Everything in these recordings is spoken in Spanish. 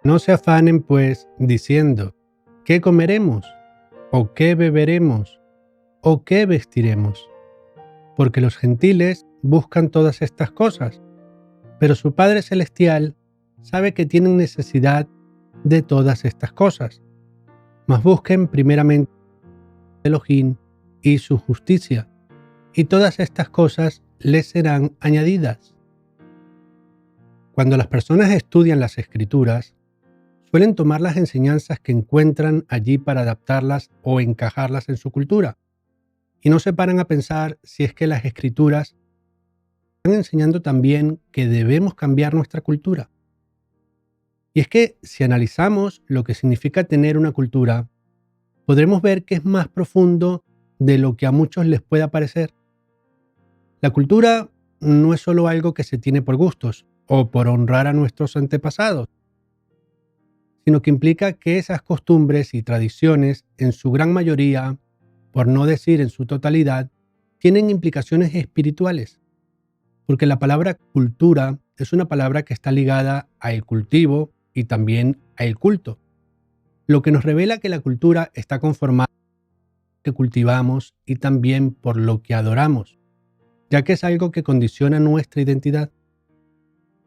No se afanen, pues, diciendo, ¿qué comeremos? ¿O qué beberemos? ¿O qué vestiremos? Porque los gentiles buscan todas estas cosas, pero su Padre Celestial sabe que tienen necesidad de todas estas cosas. Mas busquen primeramente a Elohim y su justicia, y todas estas cosas les serán añadidas. Cuando las personas estudian las Escrituras, suelen tomar las enseñanzas que encuentran allí para adaptarlas o encajarlas en su cultura, y no se paran a pensar si es que las Escrituras están enseñando también que debemos cambiar nuestra cultura. Y es que si analizamos lo que significa tener una cultura, podremos ver que es más profundo de lo que a muchos les pueda parecer. La cultura no es solo algo que se tiene por gustos o por honrar a nuestros antepasados, sino que implica que esas costumbres y tradiciones, en su gran mayoría, por no decir en su totalidad, tienen implicaciones espirituales, porque la palabra cultura es una palabra que está ligada al cultivo y también al culto, lo que nos revela que la cultura está conformada por lo que cultivamos y también por lo que adoramos, ya que es algo que condiciona nuestra identidad.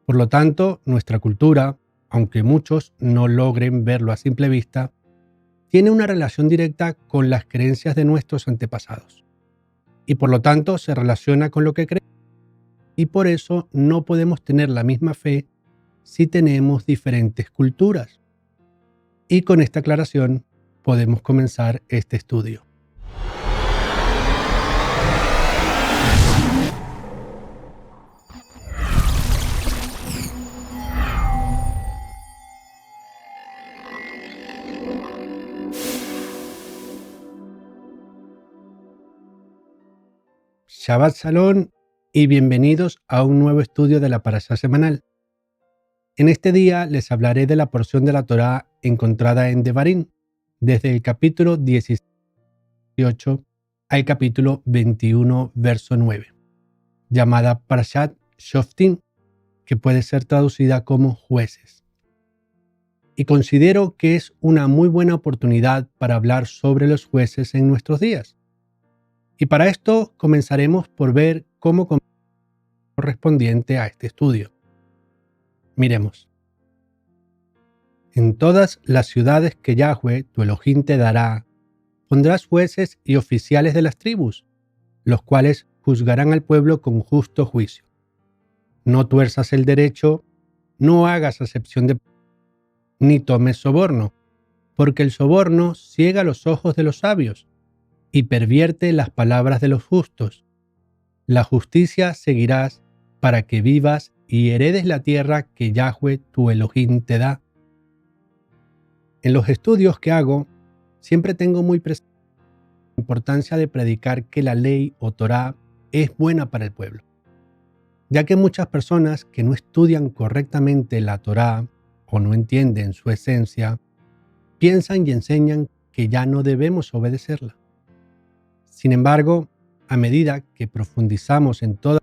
Por lo tanto, nuestra cultura, aunque muchos no logren verlo a simple vista, tiene una relación directa con las creencias de nuestros antepasados, y por lo tanto se relaciona con lo que creemos, y por eso no podemos tener la misma fe si tenemos diferentes culturas. Y con esta aclaración podemos comenzar este estudio. Shabbat Shalom y bienvenidos a un nuevo estudio de la Parashá semanal. En este día les hablaré de la porción de la Torá encontrada en Devarim, desde el capítulo 18 al capítulo 21, verso 9, llamada Parashat Shoftim, que puede ser traducida como jueces. Y considero que es una muy buena oportunidad para hablar sobre los jueces en nuestros días. Y para esto comenzaremos por ver cómo correspondiente a este estudio. Miremos. En todas las ciudades que Yahweh, tu Elohim, te dará, pondrás jueces y oficiales de las tribus, los cuales juzgarán al pueblo con justo juicio. No tuerzas el derecho, no hagas acepción de ni tomes soborno, porque el soborno ciega los ojos de los sabios y pervierte las palabras de los justos. La justicia seguirás para que vivas y heredes la tierra que Yahweh tu Elohim te da. En los estudios que hago, siempre tengo muy presente la importancia de predicar que la ley o Torá es buena para el pueblo, ya que muchas personas que no estudian correctamente la Torá o no entienden su esencia, piensan y enseñan que ya no debemos obedecerla. Sin embargo, a medida que profundizamos en toda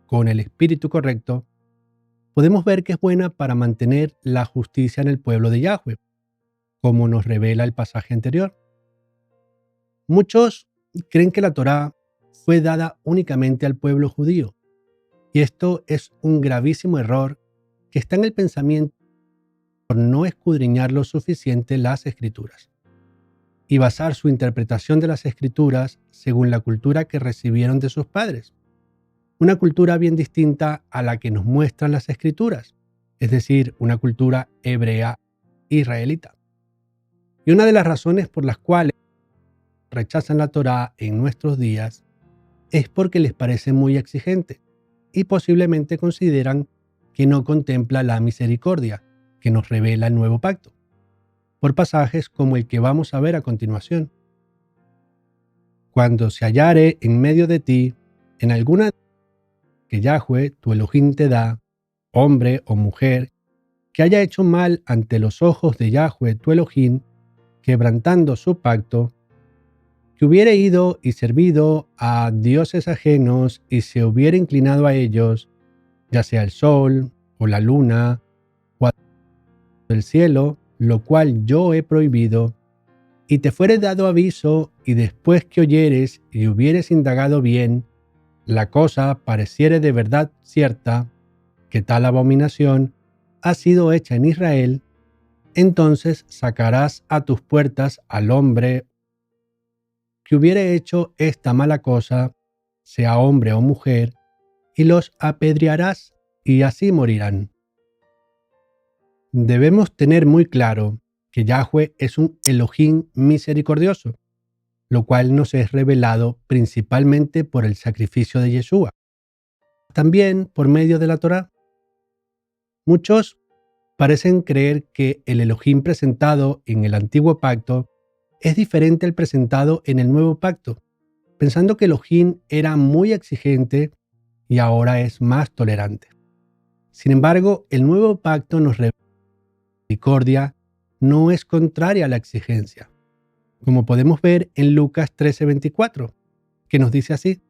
con el espíritu correcto, podemos ver que es buena para mantener la justicia en el pueblo de Yahweh, como nos revela el pasaje anterior. Muchos creen que la Torá fue dada únicamente al pueblo judío, y esto es un gravísimo error que está en el pensamiento por no escudriñar lo suficiente las Escrituras y basar su interpretación de las Escrituras según la cultura que recibieron de sus padres. Una cultura bien distinta a la que nos muestran las Escrituras, es decir, una cultura hebrea israelita. Y una de las razones por las cuales rechazan la Torá en nuestros días es porque les parece muy exigente y posiblemente consideran que no contempla la misericordia que nos revela el nuevo pacto, por pasajes como el que vamos a ver a continuación. Cuando se hallare en medio de ti, en alguna que Yahweh, tu Elohim, te da, hombre o mujer, que haya hecho mal ante los ojos de Yahweh, tu Elohim, quebrantando su pacto, que hubiere ido y servido a dioses ajenos y se hubiere inclinado a ellos, ya sea el sol o la luna, el cielo, lo cual yo he prohibido, y te fuere dado aviso, y después que oyeres y hubieres indagado bien, la cosa pareciere de verdad cierta, que tal abominación ha sido hecha en Israel, entonces sacarás a tus puertas al hombre que hubiere hecho esta mala cosa, sea hombre o mujer, y los apedrearás, y así morirán. Debemos tener muy claro que Yahweh es un Elohim misericordioso, lo cual nos es revelado principalmente por el sacrificio de Yeshua, también por medio de la Torá. Muchos parecen creer que el Elohim presentado en el antiguo pacto es diferente al presentado en el nuevo pacto, pensando que Elohim era muy exigente y ahora es más tolerante. Sin embargo, el nuevo pacto nos revela que la misericordia no es contraria a la exigencia, como podemos ver en Lucas 13:24, que nos dice así: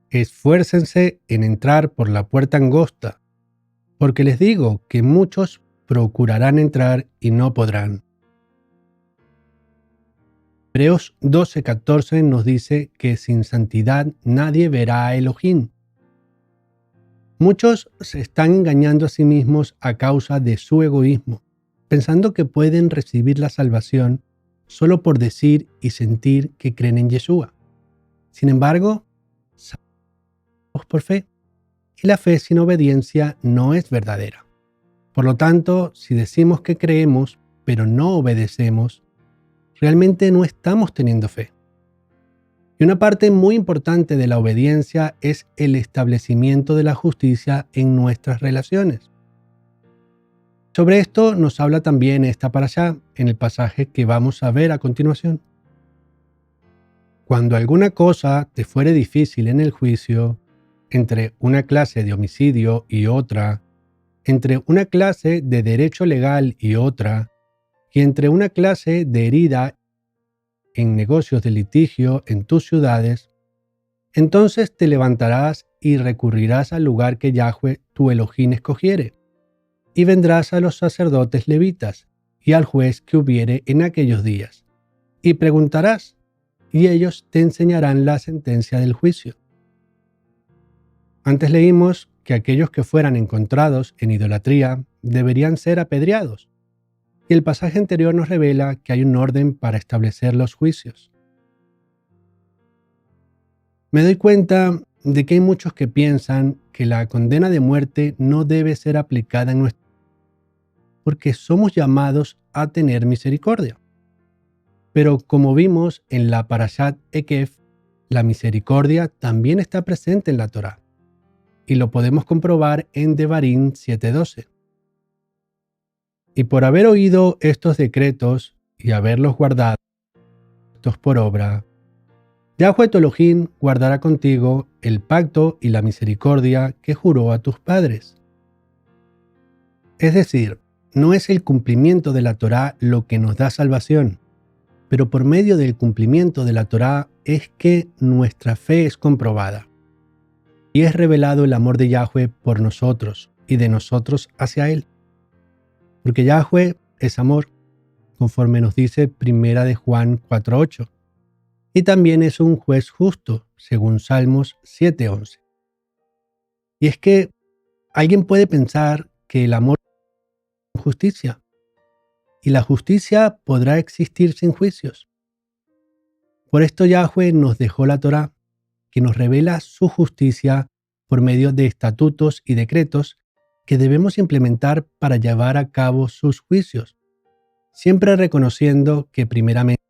esfuércense en entrar por la puerta angosta, porque les digo que muchos procurarán entrar y no podrán. Hebreos 12:14 nos dice que sin santidad nadie verá a Elohim. Muchos se están engañando a sí mismos a causa de su egoísmo, pensando que pueden recibir la salvación solo por decir y sentir que creen en Yeshua. Sin embargo, salvamos por fe, y la fe sin obediencia no es verdadera. Por lo tanto, si decimos que creemos, pero no obedecemos, realmente no estamos teniendo fe. Y una parte muy importante de la obediencia es el establecimiento de la justicia en nuestras relaciones. Sobre esto nos habla también esta parashá en el pasaje que vamos a ver a continuación. Cuando alguna cosa te fuere difícil en el juicio, entre una clase de homicidio y otra, entre una clase de derecho legal y otra, y entre una clase de herida en negocios de litigio en tus ciudades, entonces te levantarás y recurrirás al lugar que Yahweh tu Elohim escogiere, y vendrás a los sacerdotes levitas y al juez que hubiere en aquellos días, y preguntarás, y ellos te enseñarán la sentencia del juicio. Antes leímos que aquellos que fueran encontrados en idolatría deberían ser apedreados, y el pasaje anterior nos revela que hay un orden para establecer los juicios. Me doy cuenta de que hay muchos que piensan que la condena de muerte no debe ser aplicada en nuestra vida, porque somos llamados a tener misericordia. Pero como vimos en la Parashat Ekef, la misericordia también está presente en la Torá, y lo podemos comprobar en Devarim 7:12. Y por haber oído estos decretos y haberlos guardado por obra, Yahweh tu Elohim guardará contigo el pacto y la misericordia que juró a tus padres. Es decir, no es el cumplimiento de la Torá lo que nos da salvación, pero por medio del cumplimiento de la Torá es que nuestra fe es comprobada, y es revelado el amor de Yahweh por nosotros y de nosotros hacia Él. Porque Yahweh es amor, conforme nos dice Primera de Juan 4:8. Y también es un juez justo, según Salmos 7:11. Y es que alguien puede pensar que el amor es justicia, y la justicia podrá existir sin juicios. Por esto Yahweh nos dejó la Torá, que nos revela su justicia por medio de estatutos y decretos que debemos implementar para llevar a cabo sus juicios, siempre reconociendo que primeramente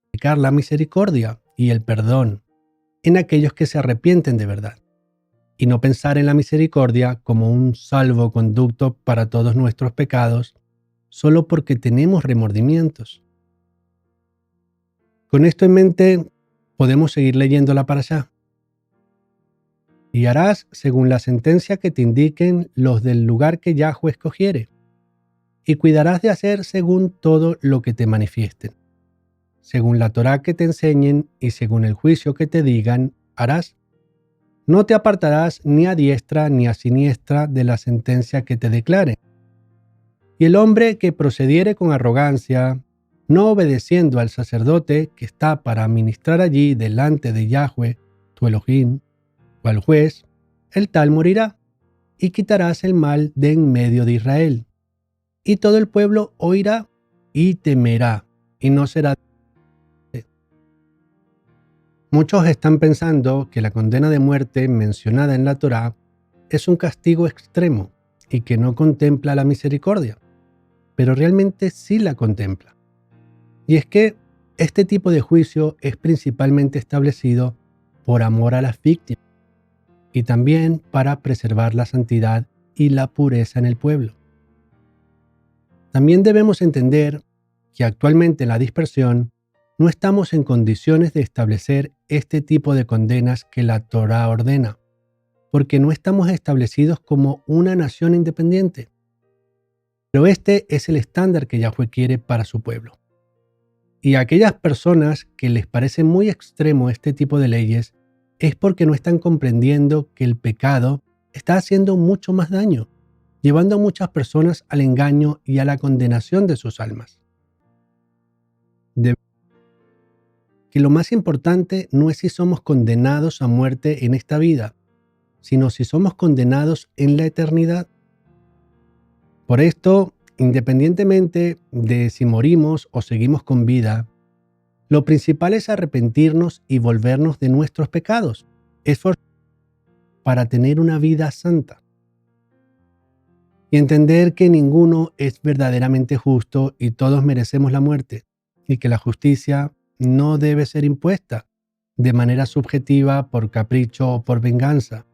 aplicar la misericordia y el perdón en aquellos que se arrepienten de verdad, y no pensar en la misericordia como un salvoconducto para todos nuestros pecados, solo porque tenemos remordimientos. Con esto en mente, podemos seguir leyendo la parashá. Y harás según la sentencia que te indiquen los del lugar que Yahweh escogiere, y cuidarás de hacer según todo lo que te manifiesten. Según la Torá que te enseñen y según el juicio que te digan, harás. No te apartarás ni a diestra ni a siniestra de la sentencia que te declaren, Y el hombre que procediere con arrogancia, no obedeciendo al sacerdote que está para ministrar allí delante de Yahweh, tu Elohim, o al juez, el tal morirá, y quitarás el mal de en medio de Israel. Y todo el pueblo oirá y temerá, y no será. Muchos están pensando que la condena de muerte mencionada en la Torá es un castigo extremo y que no contempla la misericordia, pero realmente sí la contempla. Y es que este tipo de juicio es principalmente establecido por amor a las víctimas y también para preservar la santidad y la pureza en el pueblo. También debemos entender que actualmente en la dispersión no estamos en condiciones de establecer este tipo de condenas que la Torá ordena, porque no estamos establecidos como una nación independiente. Pero este es el estándar que Yahweh quiere para su pueblo. Y a aquellas personas que les parece muy extremo este tipo de leyes es porque no están comprendiendo que el pecado está haciendo mucho más daño, llevando a muchas personas al engaño y a la condenación de sus almas. Que lo más importante no es si somos condenados a muerte en esta vida, sino si somos condenados en la eternidad. Por esto, independientemente de si morimos o seguimos con vida, lo principal es arrepentirnos y volvernos de nuestros pecados, esforzarnos para tener una vida santa. Y entender que ninguno es verdaderamente justo y todos merecemos la muerte, y que la justicia no debe ser impuesta de manera subjetiva por capricho o por venganza.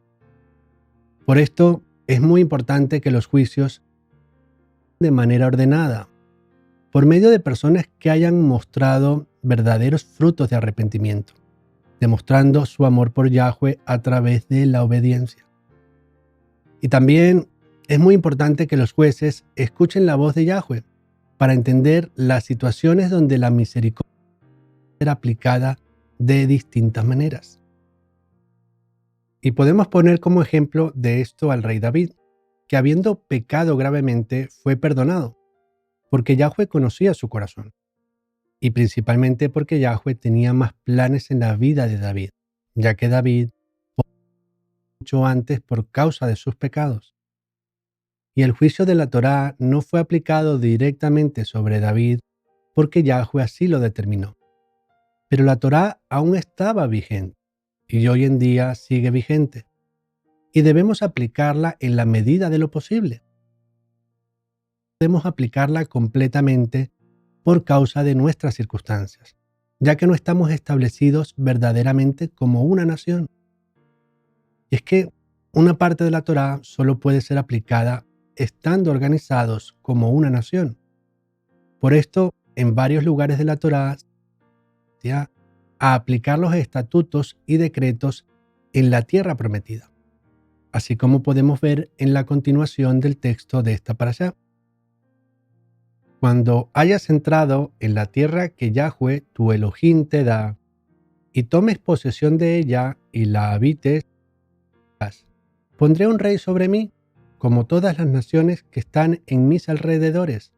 Por esto es muy importante que los juicios de manera ordenada, por medio de personas que hayan mostrado verdaderos frutos de arrepentimiento, demostrando su amor por Yahweh a través de la obediencia. Y también es muy importante que los jueces escuchen la voz de Yahweh para entender las situaciones donde la misericordia será aplicada de distintas maneras. Y podemos poner como ejemplo de esto al rey David, que habiendo pecado gravemente fue perdonado, porque Yahweh conocía su corazón, y principalmente porque Yahweh tenía más planes en la vida de David, ya que David mucho antes por causa de sus pecados. Y el juicio de la Torá no fue aplicado directamente sobre David porque Yahweh así lo determinó. Pero la Torá aún estaba vigente y hoy en día sigue vigente. Y debemos aplicarla en la medida de lo posible. Podemos aplicarla completamente por causa de nuestras circunstancias, ya que no estamos establecidos verdaderamente como una nación. Y es que una parte de la Torá solo puede ser aplicada estando organizados como una nación. Por esto, en varios lugares de la Torá, a aplicar los estatutos y decretos en la tierra prometida, así como podemos ver en la continuación del texto de esta parashá. Cuando hayas entrado en la tierra que Yahweh, tu Elohim, te da, y tomes posesión de ella y la habites, pondré un rey sobre mí, como todas las naciones que están en mis alrededores.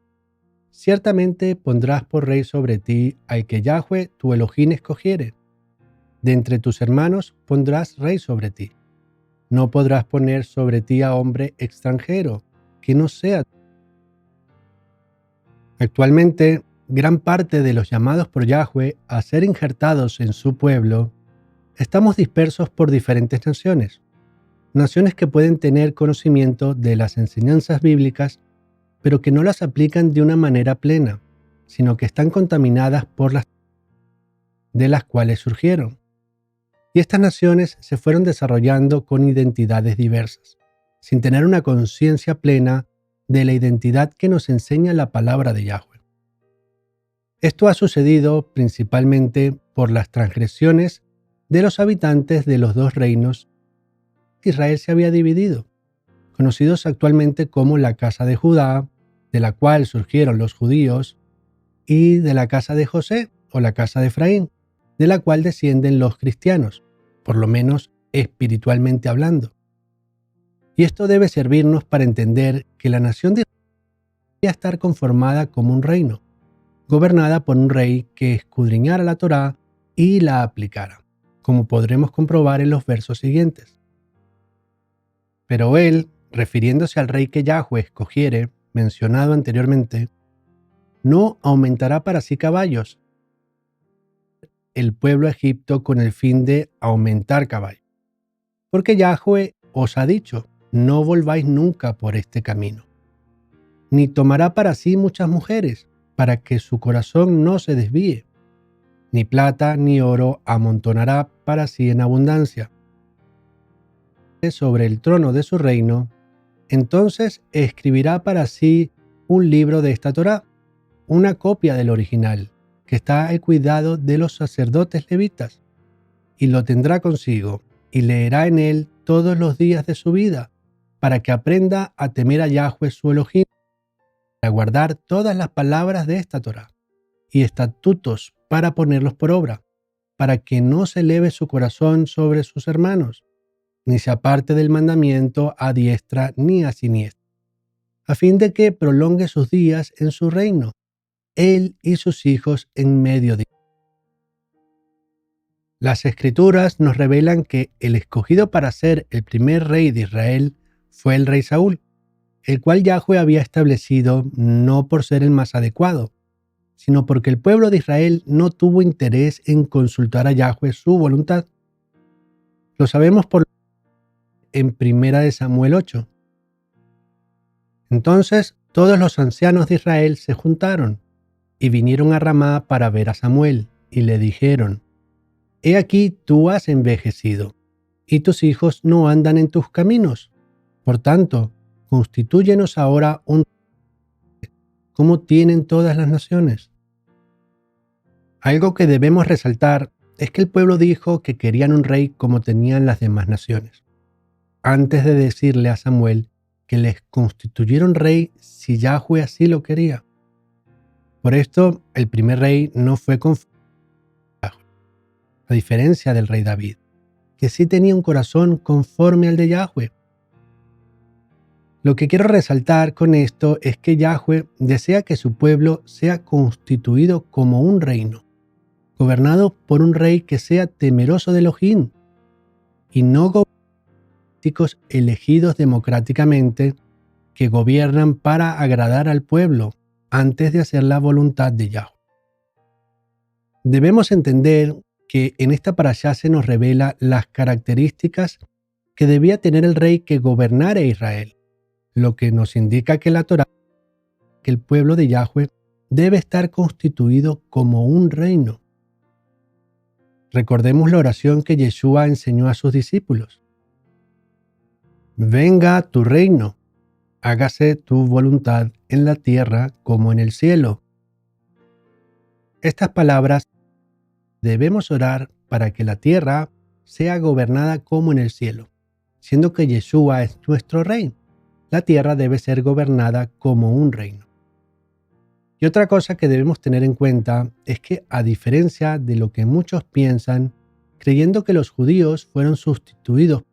Ciertamente pondrás por rey sobre ti al que Yahweh, tu Elohim, escogiere. De entre tus hermanos pondrás rey sobre ti. No podrás poner sobre ti a hombre extranjero, que no sea. Actualmente, gran parte de los llamados por Yahweh a ser injertados en su pueblo, estamos dispersos por diferentes naciones. Naciones que pueden tener conocimiento de las enseñanzas bíblicas, pero que no las aplican de una manera plena, sino que están contaminadas por las de las cuales surgieron. Y estas naciones se fueron desarrollando con identidades diversas, sin tener una conciencia plena de la identidad que nos enseña la palabra de Yahweh. Esto ha sucedido principalmente por las transgresiones de los habitantes de los dos reinos. Israel se había dividido, conocidos actualmente como la casa de Judá, de la cual surgieron los judíos, y de la casa de José, o la casa de Efraín, de la cual descienden los cristianos, por lo menos espiritualmente hablando. Y esto debe servirnos para entender que la nación de Israel estar conformada como un reino, gobernada por un rey que escudriñara la Torá y la aplicara, como podremos comprobar en los versos siguientes. Pero él, refiriéndose al rey que Yahweh escogiere, mencionado anteriormente, no aumentará para sí caballos, el pueblo a Egipto con el fin de aumentar caballos. Porque Yahweh os ha dicho, no volváis nunca por este camino. Ni tomará para sí muchas mujeres, para que su corazón no se desvíe. Ni plata ni oro amontonará para sí en abundancia. Sobre el trono de su reino, entonces escribirá para sí un libro de esta Torá, una copia del original, que está al cuidado de los sacerdotes levitas, y lo tendrá consigo, y leerá en él todos los días de su vida, para que aprenda a temer a Yahweh su Elohim, para guardar todas las palabras de esta Torá, y estatutos para ponerlos por obra, para que no se eleve su corazón sobre sus hermanos, ni se aparte del mandamiento a diestra ni a siniestra, a fin de que prolongue sus días en su reino, él y sus hijos en medio de. Las Escrituras nos revelan que el escogido para ser el primer rey de Israel fue el rey Saúl, el cual Yahweh había establecido no por ser el más adecuado, sino porque el pueblo de Israel no tuvo interés en consultar a Yahweh su voluntad. Lo sabemos en 1 Samuel 8. Entonces todos los ancianos de Israel se juntaron y vinieron a Ramá para ver a Samuel, y le dijeron: He aquí tú has envejecido, y tus hijos no andan en tus caminos. Por tanto, constitúyenos ahora un rey, como tienen todas las naciones. Algo que debemos resaltar es que el pueblo dijo que querían un rey como tenían las demás naciones, antes de decirle a Samuel que les constituyeron rey si Yahweh así lo quería. Por esto, el primer rey no fue conforme a Yahweh, a diferencia del rey David, que sí tenía un corazón conforme al de Yahweh. Lo que quiero resaltar con esto es que Yahweh desea que su pueblo sea constituido como un reino, gobernado por un rey que sea temeroso de Elohim, y no políticos elegidos democráticamente que gobiernan para agradar al pueblo antes de hacer la voluntad de Yahweh. Debemos entender que en esta parashá se nos revela las características que debía tener el rey que gobernara Israel, lo que nos indica que la Torá, que el pueblo de Yahweh debe estar constituido como un reino. Recordemos la oración que Yeshua enseñó a sus discípulos. Venga tu reino, hágase tu voluntad en la tierra como en el cielo. Estas palabras debemos orar para que la tierra sea gobernada como en el cielo, siendo que Yeshua es nuestro rey. La tierra debe ser gobernada como un reino. Y otra cosa que debemos tener en cuenta es que, a diferencia de lo que muchos piensan, creyendo que los judíos fueron sustituidos,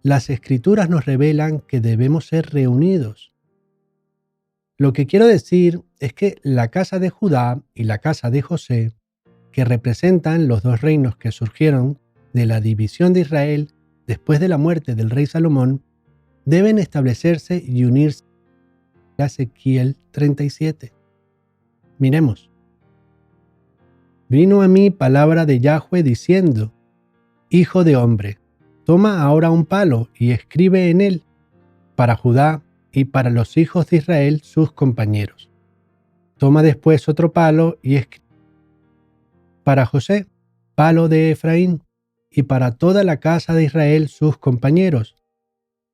las Escrituras nos revelan que debemos ser reunidos. Lo que quiero decir es que la casa de Judá y la casa de José, que representan los dos reinos que surgieron de la división de Israel después de la muerte del rey Salomón, deben establecerse y unirse a Ezequiel 37. Miremos. Vino a mí palabra de Yahweh diciendo: Hijo de hombre, toma ahora un palo y escribe en él, para Judá y para los hijos de Israel sus compañeros. Toma después otro palo y escribe para José, palo de Efraín, y para toda la casa de Israel sus compañeros.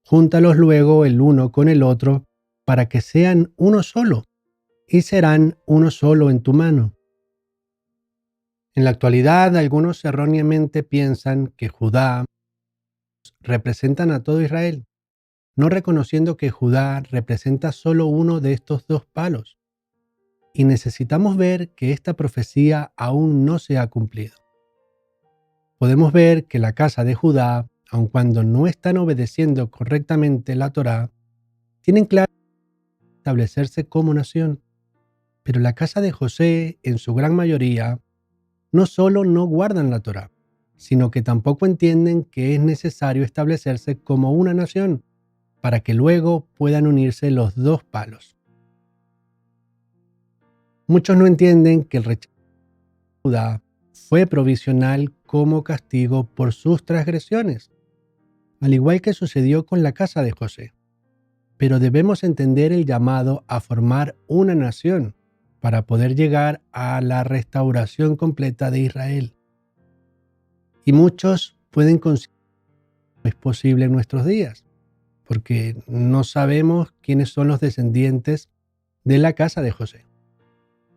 Júntalos luego el uno con el otro, para que sean uno solo, y serán uno solo en tu mano. En la actualidad, algunos erróneamente piensan que Judá representan a todo Israel, no reconociendo que Judá representa solo uno de estos dos palos. Y necesitamos ver que esta profecía aún no se ha cumplido. Podemos ver que la casa de Judá, aun cuando no están obedeciendo correctamente la Torá, tienen claro establecerse como nación. Pero la casa de José, en su gran mayoría, no solo no guardan la Torá, sino que tampoco entienden que es necesario establecerse como una nación para que luego puedan unirse los dos palos. Muchos no entienden que el rechazo de Judá fue provisional como castigo por sus transgresiones, al igual que sucedió con la casa de José. Pero debemos entender el llamado a formar una nación para poder llegar a la restauración completa de Israel. Y muchos pueden considerar que no es posible en nuestros días, porque no sabemos quiénes son los descendientes de la casa de José.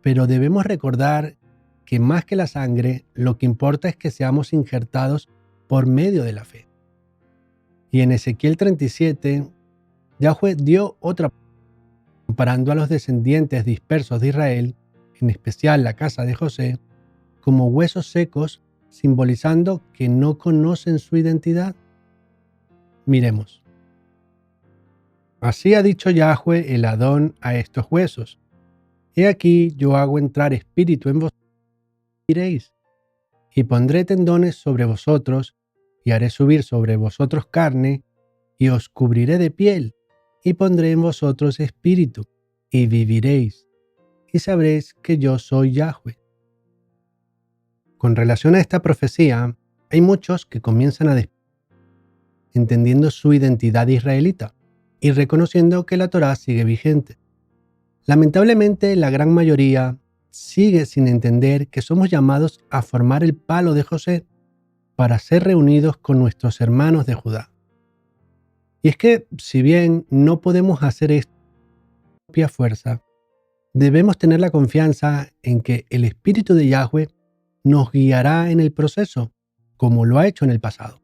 Pero debemos recordar que más que la sangre, lo que importa es que seamos injertados por medio de la fe. Y en Ezequiel 37, Yahweh dio otra comparando a los descendientes dispersos de Israel, en especial la casa de José, como huesos secos, simbolizando que no conocen su identidad. Miremos. Así ha dicho Yahweh el Adón a estos huesos: He aquí yo hago entrar espíritu en vosotros y iréis, y pondré tendones sobre vosotros, y haré subir sobre vosotros carne, y os cubriré de piel, y pondré en vosotros espíritu, y viviréis, y sabréis que yo soy Yahweh. Con relación a esta profecía, hay muchos que comienzan a entendiendo su identidad israelita y reconociendo que la Torá sigue vigente. Lamentablemente, la gran mayoría sigue sin entender que somos llamados a formar el palo de José para ser reunidos con nuestros hermanos de Judá. Y es que, si bien no podemos hacer esto por propia fuerza, debemos tener la confianza en que el Espíritu de Yahweh nos guiará en el proceso, como lo ha hecho en el pasado.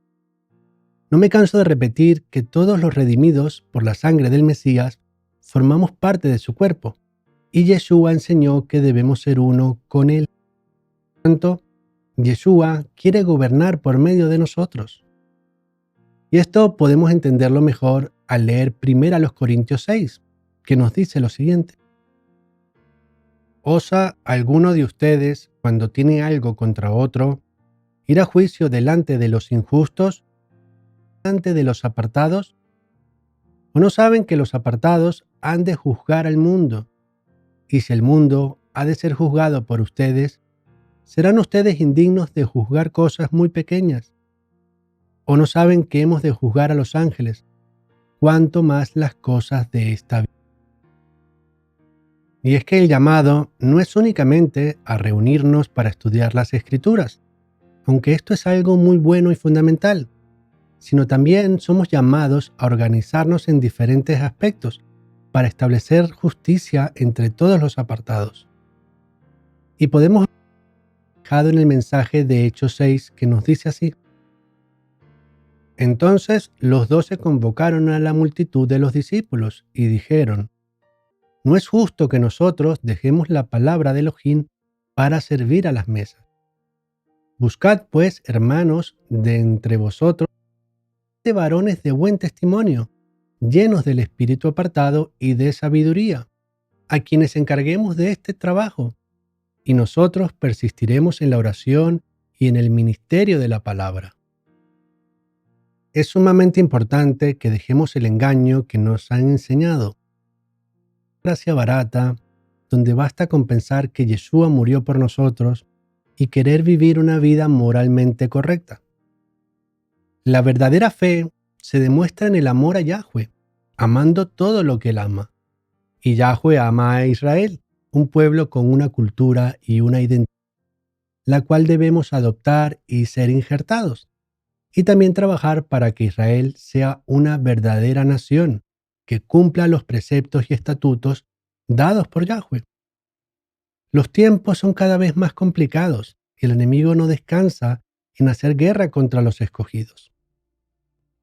No me canso de repetir que todos los redimidos por la sangre del Mesías formamos parte de su cuerpo, y Yeshua enseñó que debemos ser uno con él. Por tanto, Yeshua quiere gobernar por medio de nosotros. Y esto podemos entenderlo mejor al leer 1 Corintios 6, que nos dice lo siguiente: ¿Osa alguno de ustedes, cuando tiene algo contra otro, ir a juicio delante de los injustos, delante de los apartados? ¿O no saben que los apartados han de juzgar al mundo? Y si el mundo ha de ser juzgado por ustedes, ¿serán ustedes indignos de juzgar cosas muy pequeñas? ¿O no saben que hemos de juzgar a los ángeles, cuanto más las cosas de esta vida? Y es que el llamado no es únicamente a reunirnos para estudiar las Escrituras, aunque esto es algo muy bueno y fundamental, sino también somos llamados a organizarnos en diferentes aspectos para establecer justicia entre todos los apartados. Y podemos ver reflejado en el mensaje de Hechos 6, que nos dice así: Entonces los 12 convocaron a la multitud de los discípulos y dijeron: No es justo que nosotros dejemos la palabra de Elohim para servir a las mesas. Buscad pues, hermanos, de entre vosotros, de varones de buen testimonio, llenos del espíritu apartado y de sabiduría, a quienes encarguemos de este trabajo, y nosotros persistiremos en la oración y en el ministerio de la palabra. Es sumamente importante que dejemos el engaño que nos han enseñado. Gracia barata, donde basta con pensar que Yeshua murió por nosotros y querer vivir una vida moralmente correcta. La verdadera fe se demuestra en el amor a Yahweh, amando todo lo que Él ama. Y Yahweh ama a Israel, un pueblo con una cultura y una identidad, la cual debemos adoptar y ser injertados. Y también trabajar para que Israel sea una verdadera nación que cumpla los preceptos y estatutos dados por Yahweh. Los tiempos son cada vez más complicados y el enemigo no descansa en hacer guerra contra los escogidos.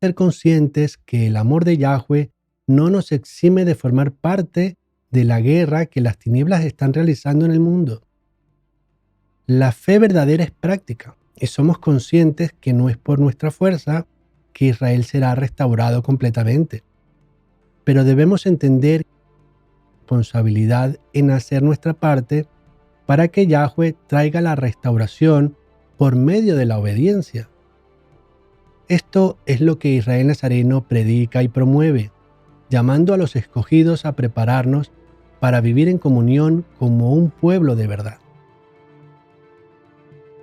Ser conscientes que el amor de Yahweh no nos exime de formar parte de la guerra que las tinieblas están realizando en el mundo. La fe verdadera es práctica y somos conscientes que no es por nuestra fuerza que Israel será restaurado completamente. Pero debemos entender responsabilidad en hacer nuestra parte para que Yahweh traiga la restauración por medio de la obediencia. Esto es lo que Israel Nazareno predica y promueve, llamando a los escogidos a prepararnos para vivir en comunión como un pueblo de verdad.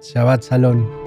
Shabbat Shalom.